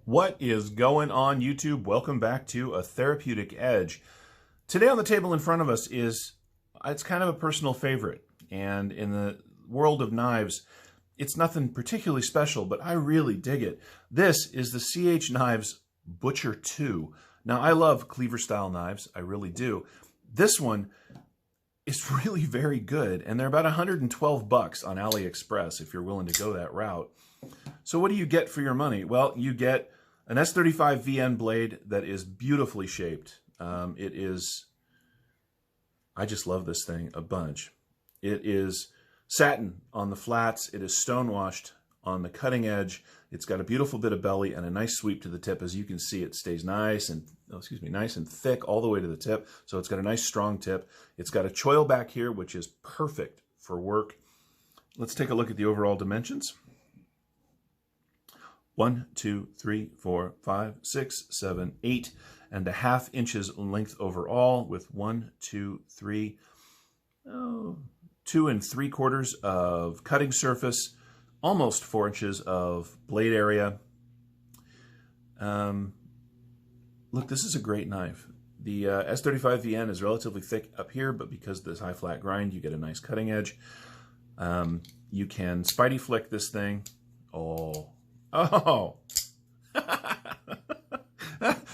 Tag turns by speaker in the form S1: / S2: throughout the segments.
S1: What is going on, YouTube? Welcome back to A Therapeutic Edge. Today on the table in front of us it's kind of a personal favorite. And in the world of knives, it's nothing particularly special, but I really dig it. This is the CH Knives Butcher 2. Now, I love cleaver style knives. I really do. This one is really very good, and they're about 112 bucks on AliExpress if you're willing to go that route. So what do you get for your money? Well, you get an S35 VN blade that is beautifully shaped. I just love this thing a bunch. It is satin on the flats. It is stone-washed on the cutting edge. It's got a beautiful bit of belly and a nice sweep to the tip. As you can see, it stays nice and thick all the way to the tip. So it's got a nice strong tip. It's got a choil back here, which is perfect for work. Let's take a look at the overall dimensions. 1, 2, 3, 4, 5, 6, 7, 8.5 inches length overall, with 1, 2, 3, 2 3/4 of cutting surface, almost 4 inches of blade area. Look, this is a great knife. The S35 VN is relatively thick up here, but because of this high flat grind, you get a nice cutting edge. You can spidey flick this thing. Oh.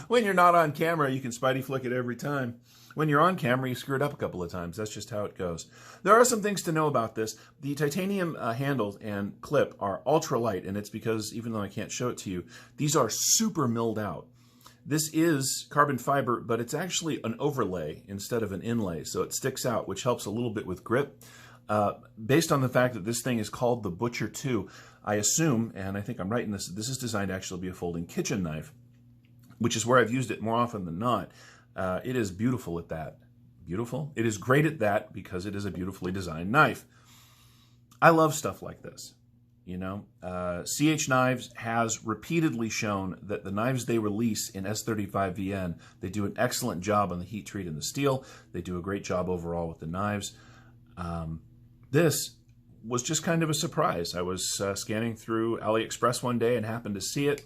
S1: When you're not on camera, you can spidey flick it every time. When you're on camera, you screw it up a couple of times. That's just how it goes. There are some things to know about this. The titanium handle and clip are ultra light, and it's because, even though I can't show it to you, these are super milled out. This is carbon fiber, but it's actually an overlay instead of an inlay, so it sticks out, which helps a little bit with grip. Based on the fact that this thing is called the Butcher 2, I assume, and I think I'm right in this, this is designed to actually be a folding kitchen knife, which is where I've used it more often than not. It is beautiful at that. Beautiful? It is great at that because it is a beautifully designed knife. I love stuff like this. You know, CH Knives has repeatedly shown that the knives they release in S35 VN, they do an excellent job on the heat treat and the steel. They do a great job overall with the knives. This was just kind of a surprise. I was scanning through AliExpress one day and happened to see it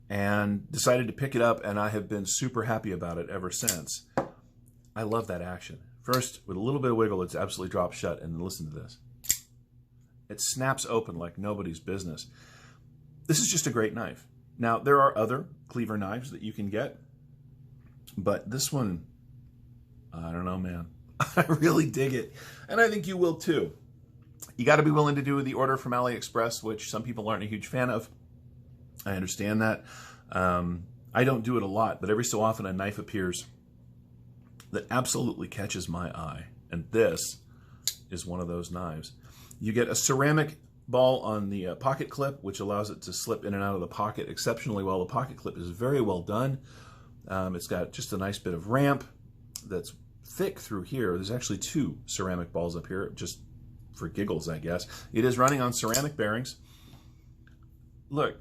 S1: and decided to pick it up, and I have been super happy about it ever since. I love that action. First, with a little bit of wiggle, it's absolutely dropped shut, and listen to this. It snaps open like nobody's business. This is just a great knife. Now, there are other cleaver knives that you can get, but this one, I don't know, man. I really dig it, and I think you will too. You got to be willing to do the order from AliExpress, which some people aren't a huge fan of. I understand that. I don't do it a lot, but every so often a knife appears that absolutely catches my eye, and this is one of those knives. You get a ceramic ball on the pocket clip, which allows it to slip in and out of the pocket exceptionally well. The pocket clip is very well done. It's got just a nice bit of ramp that's thick through here. There's actually 2 ceramic balls up here, just for giggles, I guess. It is running on ceramic bearings. Look,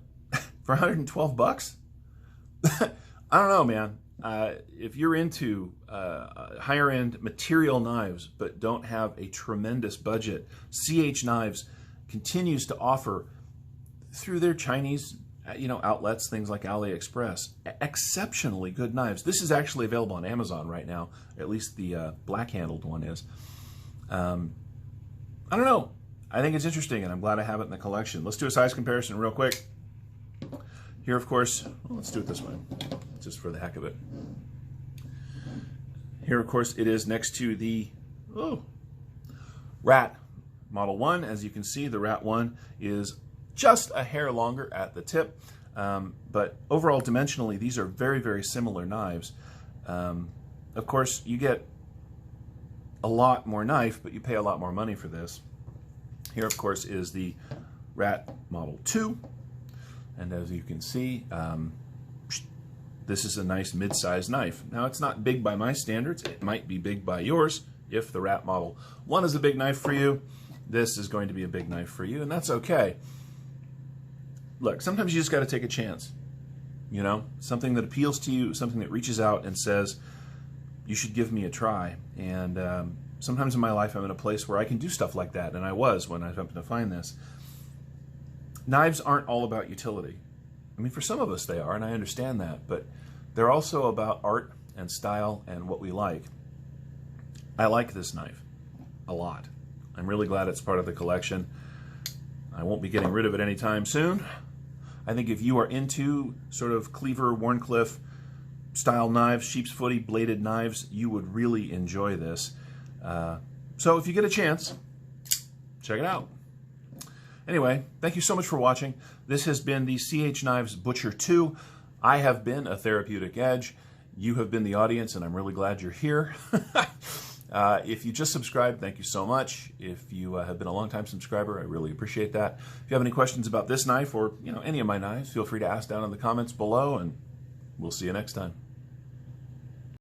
S1: for 112 bucks? I don't know, man. If you're into higher-end material knives but don't have a tremendous budget, CH Knives continues to offer, through their Chinese outlets, things like AliExpress, exceptionally good knives. This is actually available on Amazon right now. At least the black-handled one is. I don't know. I think it's interesting, and I'm glad I have it in the collection. Let's do a size comparison real quick. Here, of course, well, let's do it this way, just for the heck of it. Here, of course, it is next to the Rat Model 1. As you can see, the Rat 1 is just a hair longer at the tip, but overall dimensionally, these are very, very similar knives. Of course, you get a lot more knife, but you pay a lot more money for this. Here, of course, is the Rat Model 2, and as you can see, this is a nice mid-sized knife. Now, it's not big by my standards. It might be big by yours. If the Rat Model 1 is a big knife for you, this is going to be a big knife for you, and that's okay. Look, sometimes you just got to take a chance, you know, something that appeals to you, something that reaches out and says, you should give me a try. And sometimes in my life, I'm in a place where I can do stuff like that, and I was when I happened to find this. Knives aren't all about utility. I mean, for some of us they are, and I understand that, but they're also about art and style and what we like. I like this knife a lot. I'm really glad it's part of the collection. I won't be getting rid of it anytime soon. I think if you are into sort of cleaver, Wharncliffe style knives, sheep's footy bladed knives, you would really enjoy this. So if you get a chance, check it out. Anyway, thank you so much for watching. This has been the CH Knives Butcher 2. I have been a Therapeutic Edge. You have been the audience, and I'm really glad you're here. If you just subscribed, thank you so much. If you have been a long-time subscriber, I really appreciate that. If you have any questions about this knife or any of my knives, feel free to ask down in the comments below, and we'll see you next time.